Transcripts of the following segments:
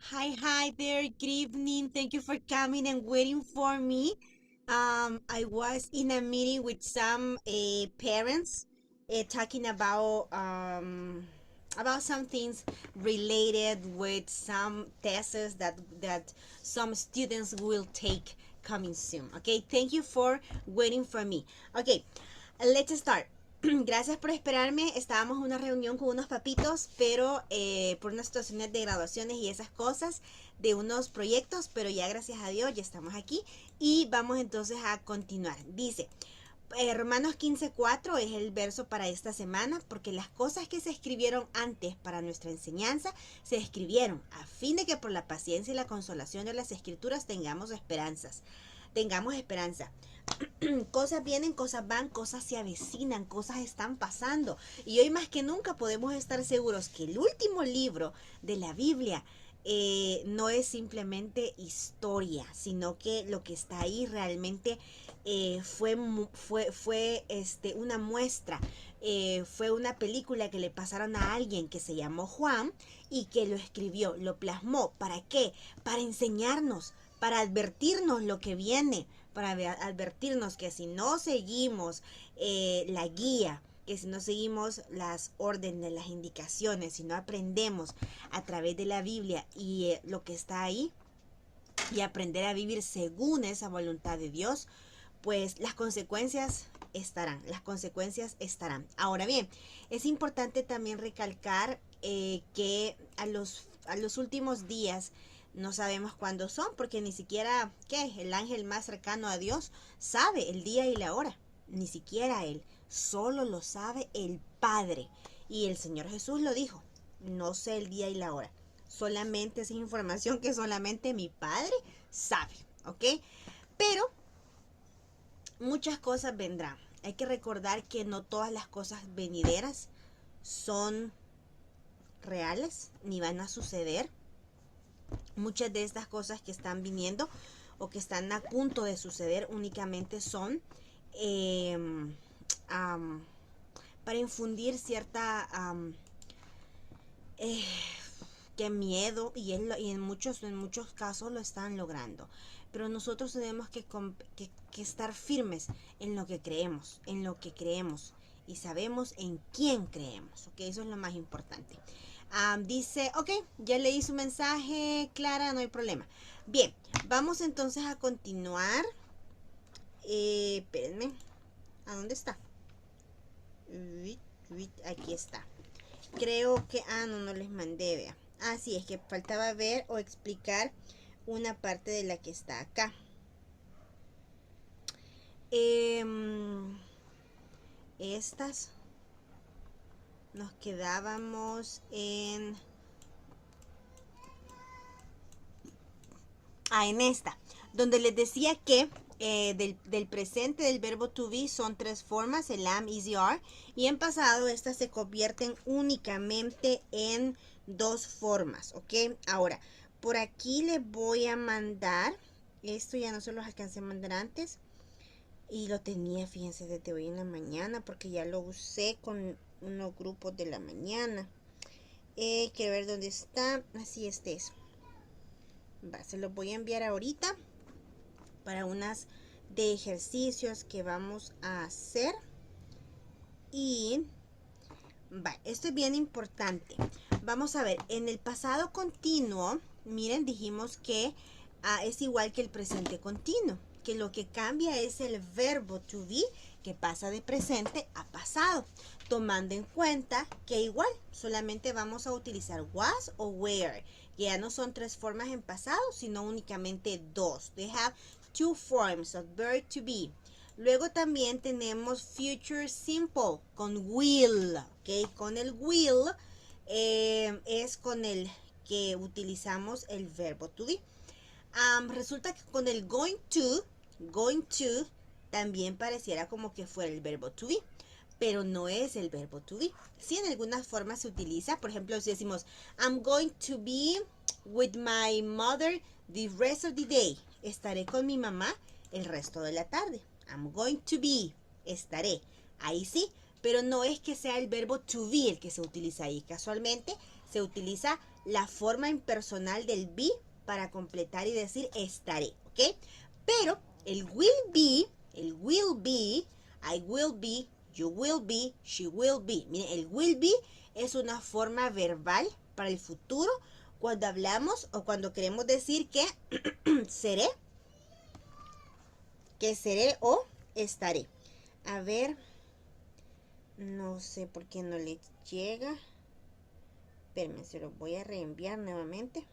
Hi there. Good evening. Thank you for coming and waiting for me. I was in a meeting with some parents talking about some things related with some tests that some students will take coming soon. Okay, thank you for waiting for me. Okay, let's start. Gracias por esperarme. Estábamos en una reunión con unos papitos, pero por unas situaciones de graduaciones y esas cosas, de unos proyectos, pero ya gracias a Dios ya estamos aquí y vamos entonces a continuar. Dice, Romanos 15:4 es el verso para esta semana, porque las cosas que se escribieron antes para nuestra enseñanza se escribieron a fin de que por la paciencia y la consolación de las escrituras tengamos esperanza. Cosas vienen, cosas van, cosas se avecinan, cosas están pasando. Y hoy más que nunca podemos estar seguros que el último libro de la Biblia no es simplemente historia, sino que lo que está ahí realmente fue una muestra, fue una película que le pasaron a alguien que se llamó Juan y que lo escribió, lo plasmó. ¿Para qué? Para enseñarnos, para advertirnos lo que viene, para advertirnos que si no seguimos la guía, que si no seguimos las órdenes, las indicaciones, si no aprendemos a través de la Biblia y lo que está ahí y aprender a vivir según esa voluntad de Dios, pues las consecuencias estarán. Ahora bien, es importante también recalcar que a los últimos días no sabemos cuándo son, porque ni siquiera el ángel más cercano a Dios sabe el día y la hora, ni siquiera él, solo lo sabe el Padre. Y el Señor Jesús lo dijo, no sé el día y la hora, solamente es información que solamente mi Padre sabe, ¿ok? Pero muchas cosas vendrán. Hay que recordar que no todas las cosas venideras son reales ni van a suceder. Muchas de estas cosas que están viniendo o que están a punto de suceder únicamente son eh, um, para infundir cierta eh, que miedo y en muchos casos lo están logrando. Pero nosotros tenemos que estar firmes en lo que creemos y sabemos en quién creemos. ¿Ok? Eso es lo más importante. Dice, ok, ya leí su mensaje, Clara, no hay problema. Bien, vamos entonces a continuar. Espérenme, ¿a dónde está? Aquí está. Creo que, no les mandé, vea. Sí, es que faltaba ver o explicar una parte de la que está acá. Estas nos quedábamos en esta, donde les decía que del presente del verbo to be son tres formas, el am, is, y are, y en pasado estas se convierten únicamente en dos formas, ¿ok? Ahora, por aquí les voy a mandar, esto ya no se los alcancé a mandar antes, y lo tenía, fíjense, desde hoy en la mañana, porque ya lo usé con unos grupos de la mañana. Quiero ver dónde está, así este es. Se los voy a enviar ahorita para unas de ejercicios que vamos a hacer. Y esto es bien importante. Vamos a ver, en el pasado continuo, miren, dijimos que es igual que el presente continuo, que lo que cambia es el verbo to be, que pasa de presente a pasado, tomando en cuenta que igual solamente vamos a utilizar was o were, que ya no son tres formas en pasado, sino únicamente dos. They have two forms of verb to be. Luego también tenemos future simple con will, ¿ok? Con el will es con el que utilizamos el verbo to be. Resulta que con el going to, también pareciera como que fuera el verbo to be, pero no es el verbo to be. Sí, en algunas formas se utiliza, por ejemplo, si decimos I'm going to be with my mother the rest of the day, estaré con mi mamá el resto de la tarde. I'm going to be, estaré, ahí sí, pero no es que sea el verbo to be el que se utiliza ahí. Casualmente Se utiliza la forma impersonal del be para completar y decir estaré, ¿ok? Pero el will be, I will be, you will be, she will be. Miren, el will be es una forma verbal para el futuro cuando hablamos o cuando queremos decir que seré, o estaré. A ver, no sé por qué no le llega. Espérenme, se lo voy a reenviar nuevamente.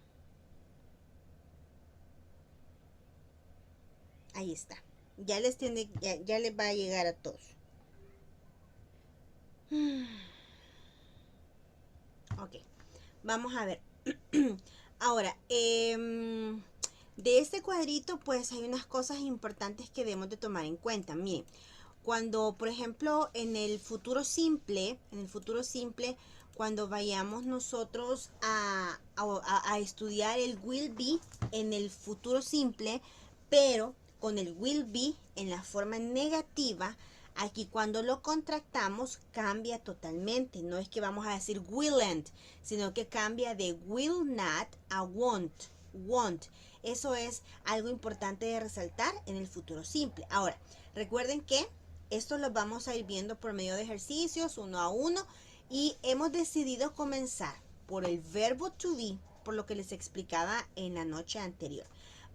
Ahí está. Ya les va a llegar a todos. Ok, vamos a ver. Ahora, de este cuadrito pues hay unas cosas importantes que debemos de tomar en cuenta. Miren, cuando por ejemplo en el futuro simple, cuando vayamos nosotros a estudiar el will be en el futuro simple, pero con el will be en la forma negativa, aquí cuando lo contractamos cambia totalmente. No es que vamos a decir willn't, sino que cambia de will not a won't. Eso es algo importante de resaltar en el futuro simple. Ahora, recuerden que esto lo vamos a ir viendo por medio de ejercicios uno a uno y hemos decidido comenzar por el verbo to be, por lo que les explicaba en la noche anterior.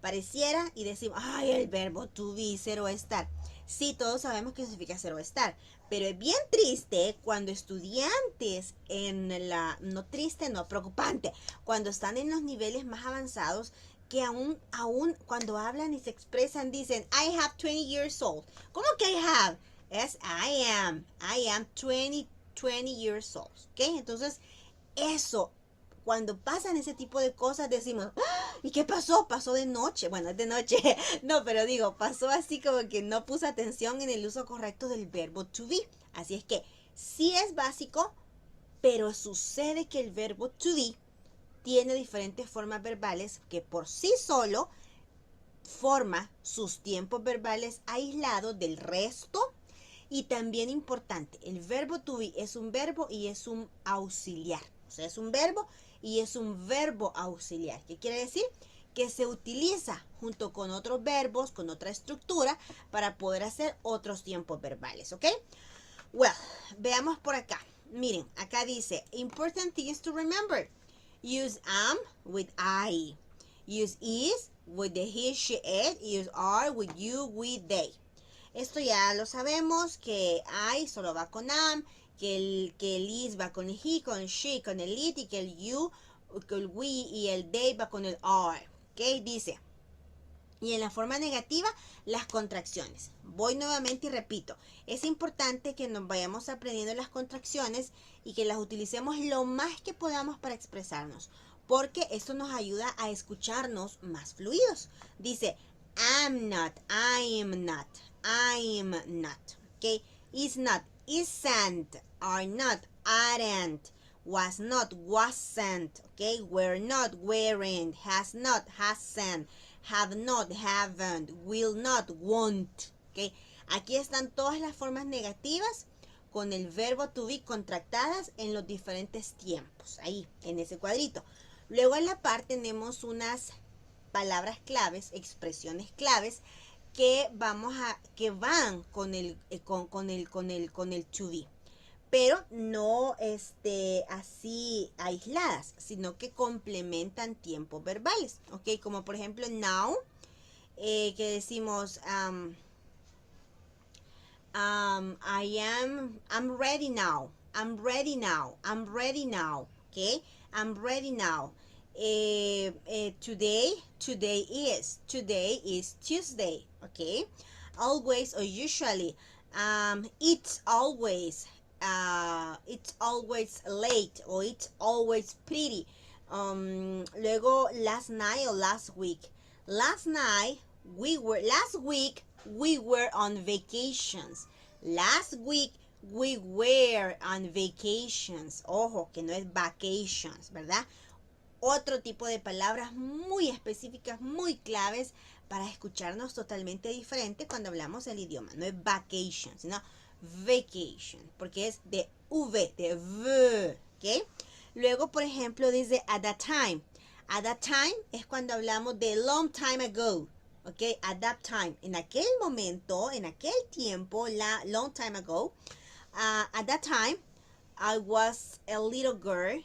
Pareciera y decimos, ay, el verbo to be, ser o estar. Sí, todos sabemos qué significa ser o estar, pero es bien triste cuando estudiantes no triste, no preocupante, cuando están en los niveles más avanzados, que aún cuando hablan y se expresan dicen, I have 20 years old. ¿Cómo que I have? Es I am 20 years old. ¿Ok? Entonces, eso, cuando pasan ese tipo de cosas decimos, ¡ah! ¿Y qué pasó? Pasó de noche. Bueno, es de noche. No, pero digo, pasó así como que no puse atención en el uso correcto del verbo to be. Así es que sí es básico, pero sucede que el verbo to be tiene diferentes formas verbales que por sí solo forma sus tiempos verbales aislados del resto. Y también importante, el verbo to be es un verbo y es un auxiliar. O sea, es un verbo y es un verbo auxiliar. ¿Qué quiere decir? Que se utiliza junto con otros verbos, con otra estructura, para poder hacer otros tiempos verbales, ¿ok? Well, veamos por acá. Miren, acá dice, important things to remember. Use am with I. Use is with the he, she, it. Use are with you, we, they. Esto ya lo sabemos, que I solo va con am, que el is va con el he, con el she, con el it, y que el you, con el we y el they va con el are. ¿Ok? Dice. Y en la forma negativa, las contracciones. Voy nuevamente y repito. Es importante que nos vayamos aprendiendo las contracciones y que las utilicemos lo más que podamos para expresarnos, porque esto nos ayuda a escucharnos más fluidos. Dice, am not, I am not, I am not. ¿Ok? Is not, isn't, are not, aren't, was not, wasn't. ¿Ok? Were not, weren't, has not, hasn't, have not, haven't, will not, won't. ¿Okay? Aquí están todas las formas negativas con el verbo to be contractadas en los diferentes tiempos. Ahí, en ese cuadrito. Luego en la par tenemos unas palabras claves, expresiones claves que van con el to be. Pero no así aisladas, sino que complementan tiempos verbales, ¿ok? Como por ejemplo now, que decimos I'm ready now, I'm ready now, I'm ready now, ¿ok? I'm ready now. Today is Tuesday, ¿ok? Always or usually, it's always late or it's always pretty. Luego last night or last week. Last week we were on vacations. Last week we were on vacations. Ojo, que no es vacations, ¿verdad? Otro tipo de palabras muy específicas, muy claves para escucharnos totalmente diferente cuando hablamos el idioma. No es vacation, sino vacation, porque es de V, de V, ¿ok? Luego, por ejemplo, dice at that time. At that time es cuando hablamos de long time ago. ¿Ok? At that time. En aquel momento, en aquel tiempo, long time ago. At that time, I was a little girl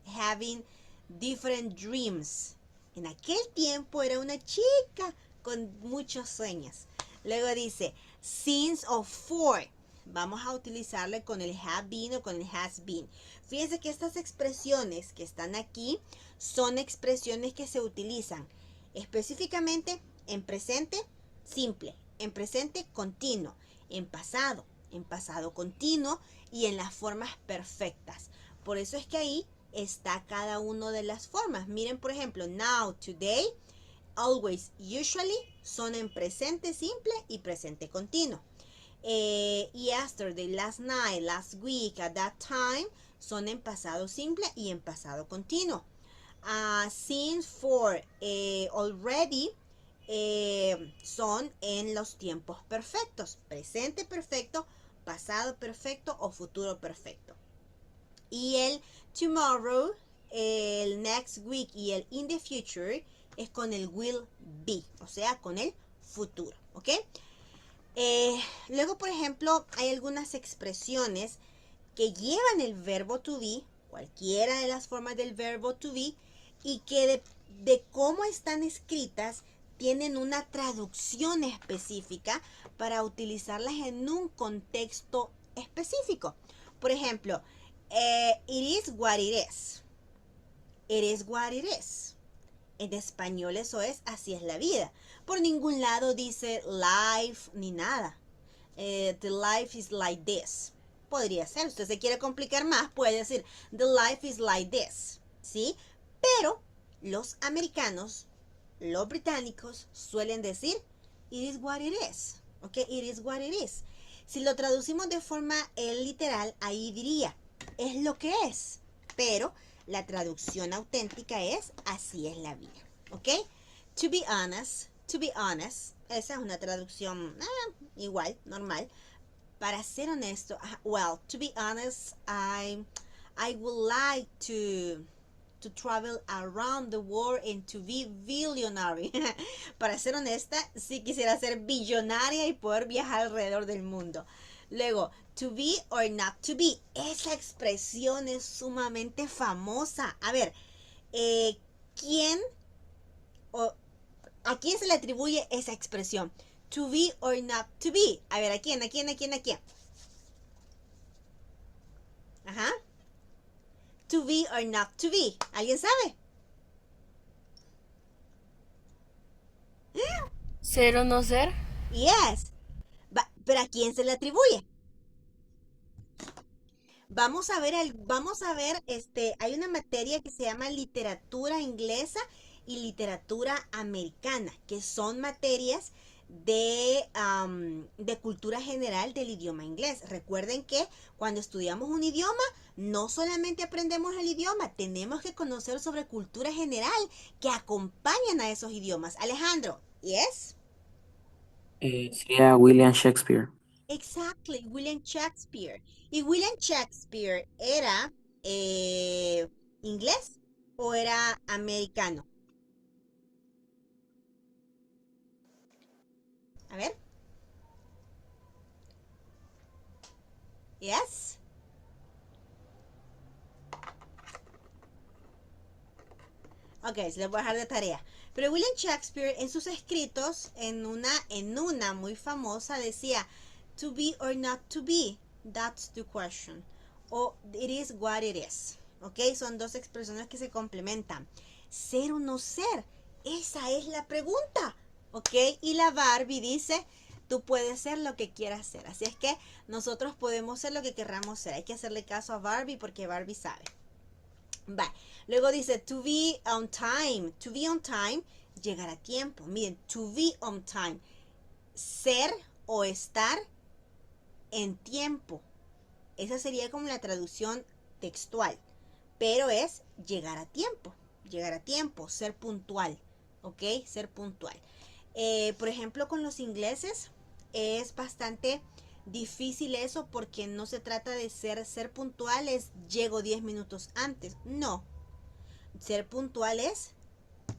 having different dreams. En aquel tiempo era una chica con muchos sueños. Luego dice, since o for. Vamos a utilizarle con el have been o con el has been. Fíjense que estas expresiones que están aquí son expresiones que se utilizan específicamente en presente simple, en presente continuo, en pasado continuo y en las formas perfectas. Por eso es que ahí está cada una de las formas. Miren, por ejemplo, now, today, always, usually son en presente simple y presente continuo. Yesterday, last night, last week, at that time son en pasado simple y en pasado continuo. Since, for, already son en los tiempos perfectos, presente perfecto, pasado perfecto o futuro perfecto. Y el tomorrow, el next week y el in the future es con el will be, o sea, con el futuro, ¿ok? Luego, por ejemplo, hay algunas expresiones que llevan el verbo to be, cualquiera de las formas del verbo to be, y que de cómo están escritas tienen una traducción específica para utilizarlas en un contexto específico. Por ejemplo, it is what it is. It is what it is. En español eso es así es la vida. Por ningún lado dice life ni nada. The life is like this. Podría ser, usted se quiere complicar más, puede decir the life is like this, ¿sí? Pero los americanos, los británicos suelen decir it is what it is, ¿ok? It is what it is. Si lo traducimos de forma literal, ahí diría es lo que es, pero la traducción auténtica es así es la vida, ¿ok? To be honest, esa es una traducción igual, normal. Para ser honesto, well, to be honest, I would like to travel around the world and to be billionaire. Para ser honesta, sí quisiera ser billonaria y poder viajar alrededor del mundo. Luego, to be or not to be. Esa expresión es sumamente famosa. A ver, ¿quién o a quién se le atribuye esa expresión? To be or not to be. A ver, ¿a quién? Ajá. To be or not to be. ¿Alguien sabe? ¿Ser o no ser? Yes. ¿Pero a quién se le atribuye? Vamos a ver, hay una materia que se llama literatura inglesa y literatura americana, que son materias de cultura general del idioma inglés. Recuerden que cuando estudiamos un idioma, no solamente aprendemos el idioma, tenemos que conocer sobre cultura general que acompañan a esos idiomas. Alejandro, ¿yes? Sería William Shakespeare. Exactly, William Shakespeare. ¿Y William Shakespeare era inglés o era americano? A ver. Yes. Ok, se lo voy a dejar de tarea. Pero William Shakespeare en sus escritos, en una muy famosa, decía, to be or not to be, that's the question. O it is what it is. Ok, son dos expresiones que se complementan. Ser o no ser, esa es la pregunta. Ok, y la Barbie dice, tú puedes ser lo que quieras ser. Así es que nosotros podemos ser lo que querramos ser. Hay que hacerle caso a Barbie porque Barbie sabe. Vale. Luego dice to be on time. To be on time, llegar a tiempo. Miren, to be on time. Ser o estar en tiempo. Esa sería como la traducción textual. Pero es llegar a tiempo. Llegar a tiempo, ser puntual. ¿Ok? Ser puntual. Por ejemplo, con los ingleses es bastante Difícil eso porque no se trata de ser puntuales, llego 10 minutos antes. No, ser puntual es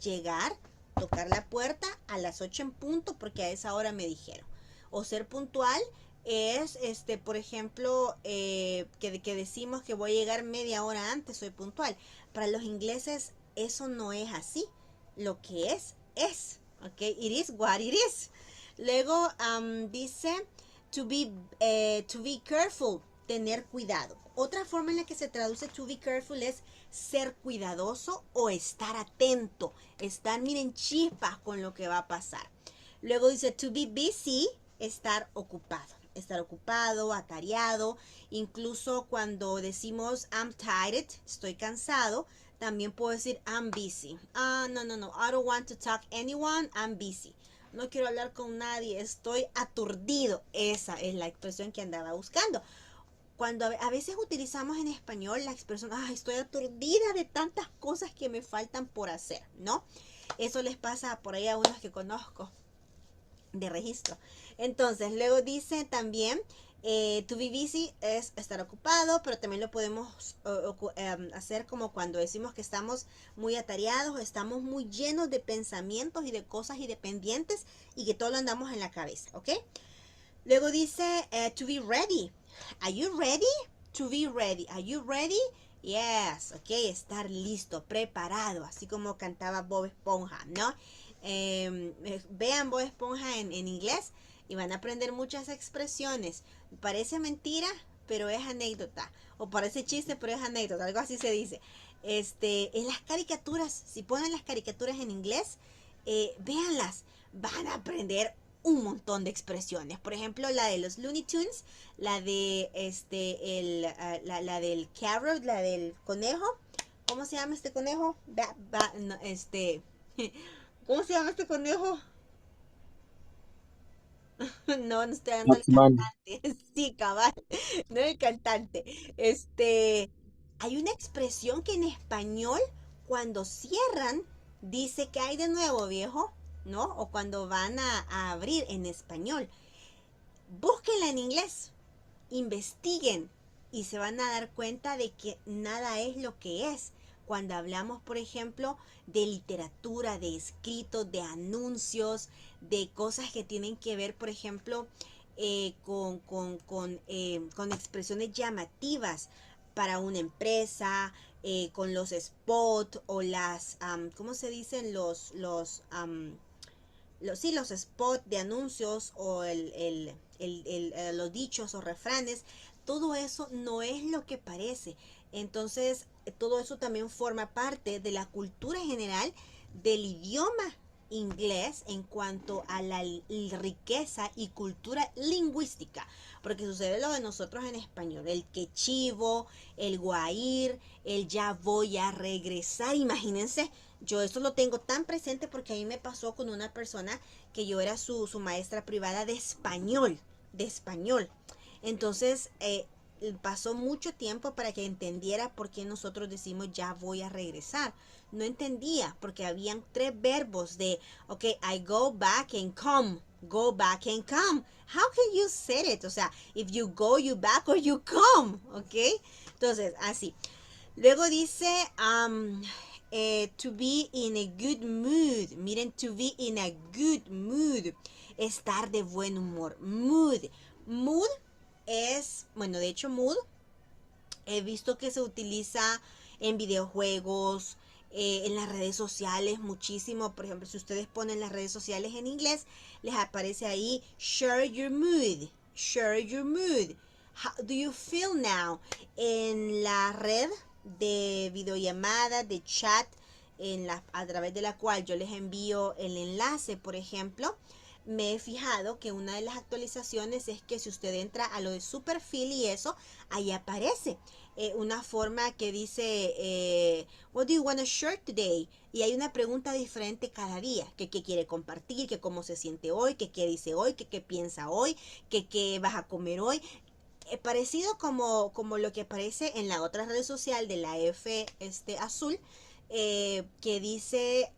llegar, tocar la puerta a las 8 en punto porque a esa hora me dijeron. O ser puntual es, por ejemplo, que decimos que voy a llegar media hora antes, soy puntual. Para los ingleses eso no es así. Lo que es. ¿Ok? It is what it is. Luego dice to be careful, tener cuidado. Otra forma en la que se traduce to be careful es ser cuidadoso o estar atento, estar, miren, chispas con lo que va a pasar. Luego dice to be busy, estar ocupado, atareado. Incluso cuando decimos I'm tired, estoy cansado, también puedo decir I'm busy. No, I don't want to talk to anyone, I'm busy. No quiero hablar con nadie, estoy aturdido. Esa es la expresión que andaba buscando. Cuando a veces utilizamos en español la expresión, estoy aturdida de tantas cosas que me faltan por hacer, ¿no? Eso les pasa por ahí a unos que conozco de registro. Entonces, luego dice también, to be busy es estar ocupado, pero también lo podemos hacer como cuando decimos que estamos muy atareados, estamos muy llenos de pensamientos y de cosas y de pendientes y que todo lo andamos en la cabeza, ¿ok? Luego dice, to be ready. Are you ready? To be ready. Are you ready? Yes, ok, estar listo, preparado, así como cantaba Bob Esponja, ¿no? Vean Bob Esponja en inglés y van a aprender muchas expresiones. Parece mentira, pero es anécdota. O parece chiste, pero es anécdota, algo así se dice. En las caricaturas, si ponen las caricaturas en inglés, véanlas, van a aprender un montón de expresiones. Por ejemplo, la de los Looney Tunes, la de la del carrot, la del conejo. ¿Cómo se llama este conejo? No, ¿cómo se llama este conejo? No, no estoy dando al Bugs Bunny. cantante. Sí, cabal, no el cantante. Hay una expresión que en español, cuando cierran, dice que hay de nuevo, viejo, ¿no? O cuando van a abrir en español. Búsquenla en inglés, investiguen y se van a dar cuenta de que nada es lo que es. Cuando hablamos, por ejemplo, de literatura, de escritos, de anuncios, de cosas que tienen que ver, por ejemplo, con expresiones llamativas para una empresa, con los spots o las, ¿cómo se dicen? Los spots de anuncios o los dichos o refranes, todo eso no es lo que parece. Entonces, todo eso también forma parte de la cultura general del idioma inglés en cuanto a la riqueza y cultura lingüística, porque sucede lo de nosotros en español, el que chivo, el guair, el ya voy a regresar. Imagínense, yo eso lo tengo tan presente porque a mí me pasó con una persona que yo era su maestra privada de español, de español. Entonces, pasó mucho tiempo para que entendiera por qué nosotros decimos ya voy a regresar. No entendía porque habían tres verbos de, ok, I go back and come, go back and come. How can you say it? O sea, if you go, you back or you come, ok. Entonces, así. Luego dice, to be in a good mood. Miren, to be in a good mood. Estar de buen humor. Mood. Mood es, bueno, de hecho, mood he visto que se utiliza en videojuegos, en las redes sociales muchísimo. Por ejemplo, si ustedes ponen las redes sociales en inglés, les aparece ahí share your mood, share your mood. How do you feel now? En la red de videollamada, de chat, a través de la cual yo les envío el enlace, por ejemplo, me he fijado que una de las actualizaciones es que si usted entra a lo de su perfil y eso, ahí aparece una forma que dice, what do you want to share today? Y hay una pregunta diferente cada día, que qué quiere compartir, que cómo se siente hoy, que qué dice hoy, que qué piensa hoy, que qué vas a comer hoy. Parecido como lo que aparece en la otra red social de la F azul, que dice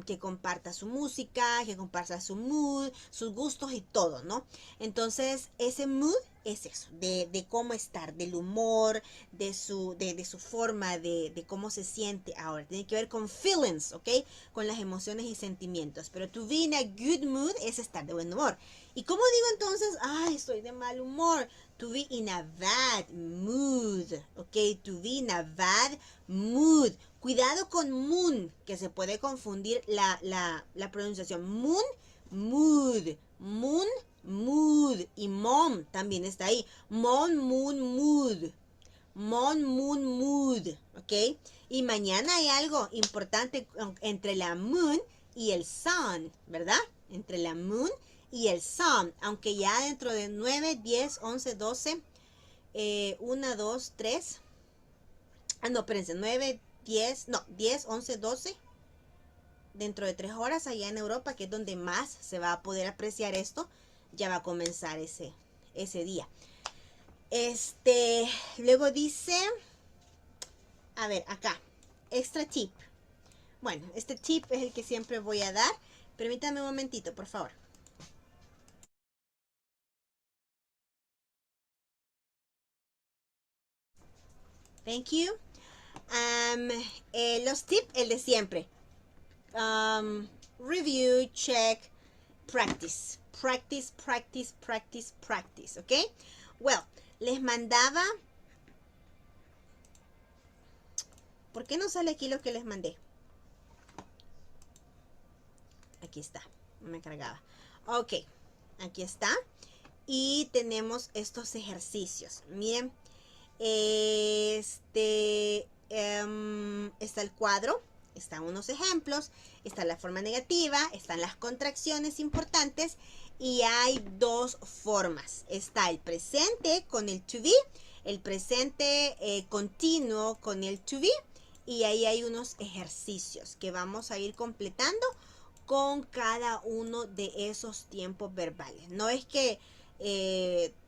que comparta su música, que comparta su mood, sus gustos y todo, ¿no? Entonces, ese mood es eso, de cómo estar, del humor, de su forma, de cómo se siente ahora. Tiene que ver con feelings, ¿ok? Con las emociones y sentimientos. Pero to be in a good mood es estar de buen humor. ¿Y cómo digo entonces, ay, estoy de mal humor? To be in a bad mood, ¿ok? To be in a bad mood. Cuidado con moon, que se puede confundir la pronunciación. Moon, mood, moon, mood. Y mom también está ahí. Moon, mood. Moon, mood. ¿Ok? Y mañana hay algo importante entre la moon y el sun, ¿verdad? Entre la moon y el sun. Aunque ya dentro de 9, 10, 11, 12, 1, 2, 3. Ah, no, espérense. 9, 10, no, 10, 11, 12. Dentro de 3 horas allá en Europa, que es donde más se va a poder apreciar esto, ya va a comenzar ese día. Luego dice, a ver, acá, extra tip. Bueno, este tip es el que siempre voy a dar. Permítame un momentito, por favor. Thank you. Los tips, el de siempre. Review, check, practice. Practice, practice, practice, practice. ¿Ok? Well, les mandaba... ¿Por qué no sale aquí lo que les mandé? Aquí está. No me cargaba. Ok. Aquí está. Y tenemos estos ejercicios. Miren. Está el cuadro. Están unos ejemplos. Está la forma negativa. Están las contracciones importantes. Y hay dos formas. Está el presente con el to be. El presente continuo con el to be. Y ahí hay unos ejercicios que vamos a ir completando con cada uno de esos tiempos verbales. No es que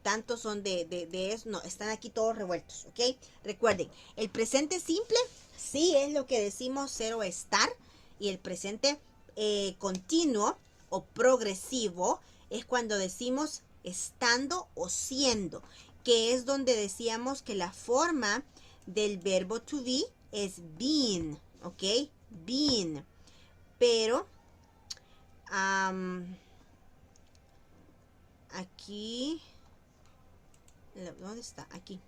tantos son de eso, no, están aquí todos revueltos, ¿ok? Recuerden, el presente simple sí es lo que decimos ser o estar, y el presente continuo o progresivo es cuando decimos estando o siendo, que es donde decíamos que la forma del verbo to be es being, ¿ok? Being. Pero aquí, ¿dónde está? Aquí.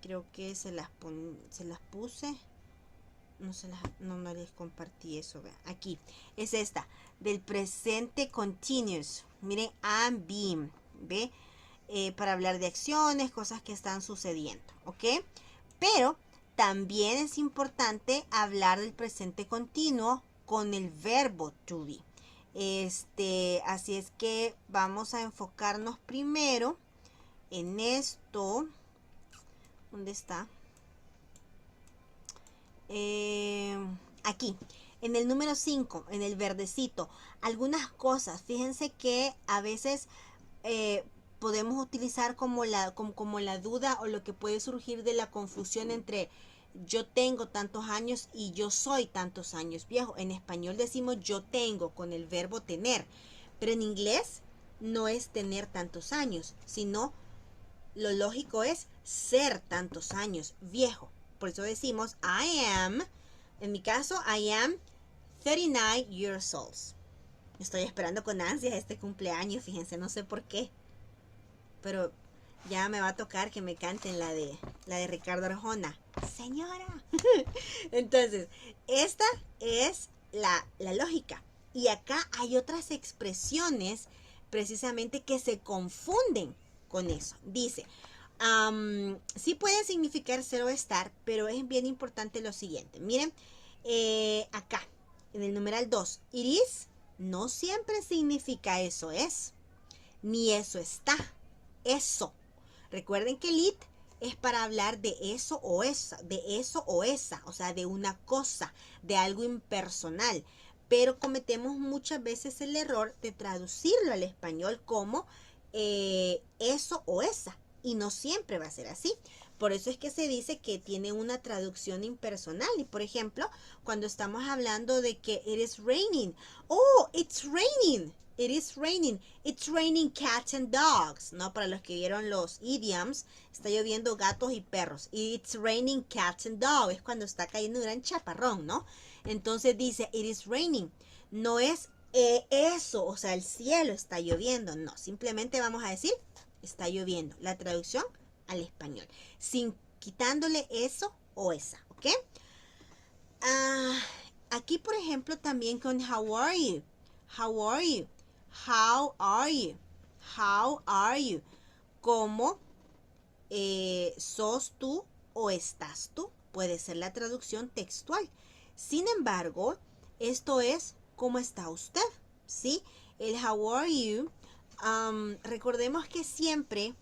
Creo que se las puse. No les compartí eso. Vean. Aquí. Es esta. Del presente continuous. Miren, am being. ¿Ve? Para hablar de acciones, cosas que están sucediendo. ¿Ok? Pero también es importante hablar del presente continuo con el verbo to be. Así es que vamos a enfocarnos primero en esto. ¿Dónde está? Aquí, en el número 5, en el verdecito. Algunas cosas, fíjense que a veces podemos utilizar como la duda o lo que puede surgir de la confusión entre yo tengo tantos años y yo soy tantos años viejo. En español decimos yo tengo con el verbo tener, pero en inglés no es tener tantos años, sino lo lógico es ser tantos años viejo. Por eso decimos I am, en mi caso I am 39 years old. Estoy esperando con ansias este cumpleaños, fíjense, no sé por qué, pero ya me va a tocar que me canten la de Ricardo Arjona. Señora. Entonces, esta es la lógica. Y acá hay otras expresiones precisamente que se confunden con eso. Dice, sí pueden significar ser o estar, pero es bien importante lo siguiente. Miren, acá, en el numeral 2, it is no siempre significa eso es, ni eso está. Eso. Recuerden que el it es para hablar de eso o esa, o sea, de una cosa, de algo impersonal. Pero cometemos muchas veces el error de traducirlo al español como eso o esa. Y no siempre va a ser así. Por eso es que se dice que tiene una traducción impersonal. Y por ejemplo, cuando estamos hablando de que it is raining. Oh, it's raining. it is raining. It's raining cats and dogs. ¿No? Para los que vieron los idioms, está lloviendo gatos y perros. It's raining cats and dogs. Es cuando está cayendo un gran chaparrón, ¿no? Entonces dice, it is raining. No es eso, o sea, el cielo está lloviendo. No, simplemente vamos a decir, está lloviendo. La traducción al español. Sin quitándole eso o esa, ¿ok? Aquí, por ejemplo, también con how are you? How are you? How are you? How are you? ¿Cómo sos tú o estás tú? Puede ser la traducción textual. Sin embargo, esto es ¿cómo está usted? ¿Sí? El how are you, recordemos que siempre,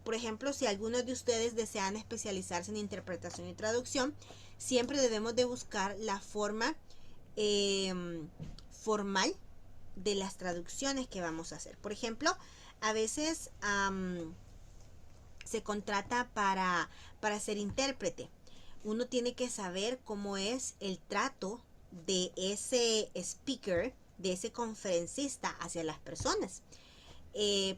por ejemplo, si algunos de ustedes desean especializarse en interpretación y traducción, siempre debemos de buscar la forma formal de las traducciones que vamos a hacer. Por ejemplo, a veces se contrata para ser intérprete. Uno tiene que saber cómo es el trato de ese speaker, de ese conferencista hacia las personas.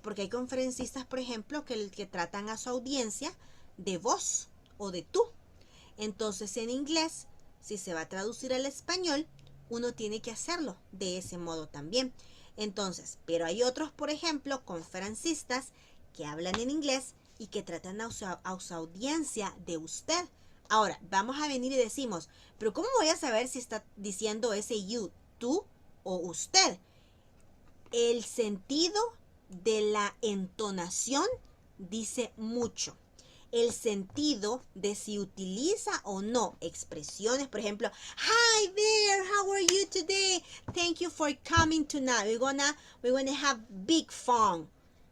Porque hay conferencistas, por ejemplo, que tratan a su audiencia de vos o de tú. Entonces, en inglés, si se va a traducir al español, uno tiene que hacerlo de ese modo también. Entonces, pero hay otros, por ejemplo, conferencistas que hablan en inglés y que tratan a su audiencia de usted. Ahora, vamos a venir y decimos, pero ¿cómo voy a saber si está diciendo ese you, tú o usted? El sentido de la entonación dice mucho. El sentido de si utiliza o no expresiones, por ejemplo, hi there, how are you today? Thank you for coming tonight. We're gonna have big fun.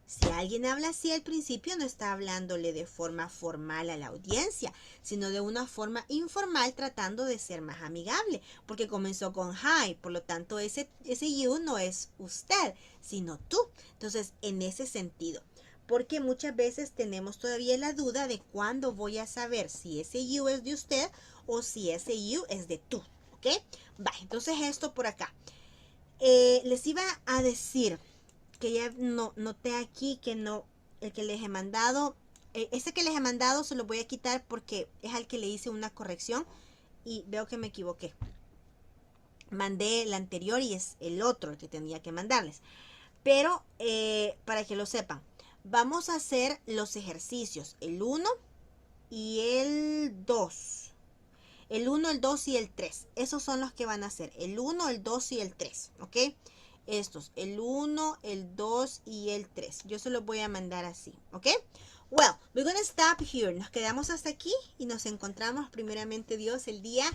Si alguien habla así al principio, no está hablándole de forma formal a la audiencia, sino de una forma informal, tratando de ser más amigable, porque comenzó con hi, por lo tanto ese you no es usted, sino tú. Entonces, en ese sentido, porque muchas veces tenemos todavía la duda de cuándo voy a saber si ese you es de usted o si ese you es de tú, ¿ok? Va, entonces esto por acá. Les iba a decir que ya noté aquí que no, el que les he mandado, ese que les he mandado se lo voy a quitar porque es al que le hice una corrección y veo que me equivoqué. Mandé el anterior y es el otro el que tenía que mandarles. Pero para que lo sepan, vamos a hacer los ejercicios, el 1 y el 2. El 1, el 2 y el 3. Esos son los que van a hacer. El 1, el 2 y el 3. ¿Ok? Estos. El 1, el 2 y el 3. Yo se los voy a mandar así. ¿Ok? Well, we're going to stop here. Nos quedamos hasta aquí y nos encontramos primeramente Dios el día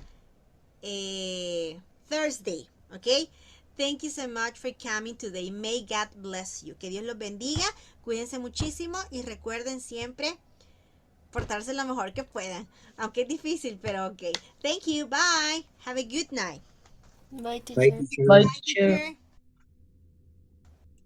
Thursday. ¿Ok? Thank you so much for coming today. May God bless you. Que Dios los bendiga. Cuídense muchísimo y recuerden siempre portarse lo mejor que puedan. Aunque es difícil, pero ok. Thank you. Bye. Have a good night. Bye, Bye, teacher. teacher. Bye, Bye, teacher. teacher.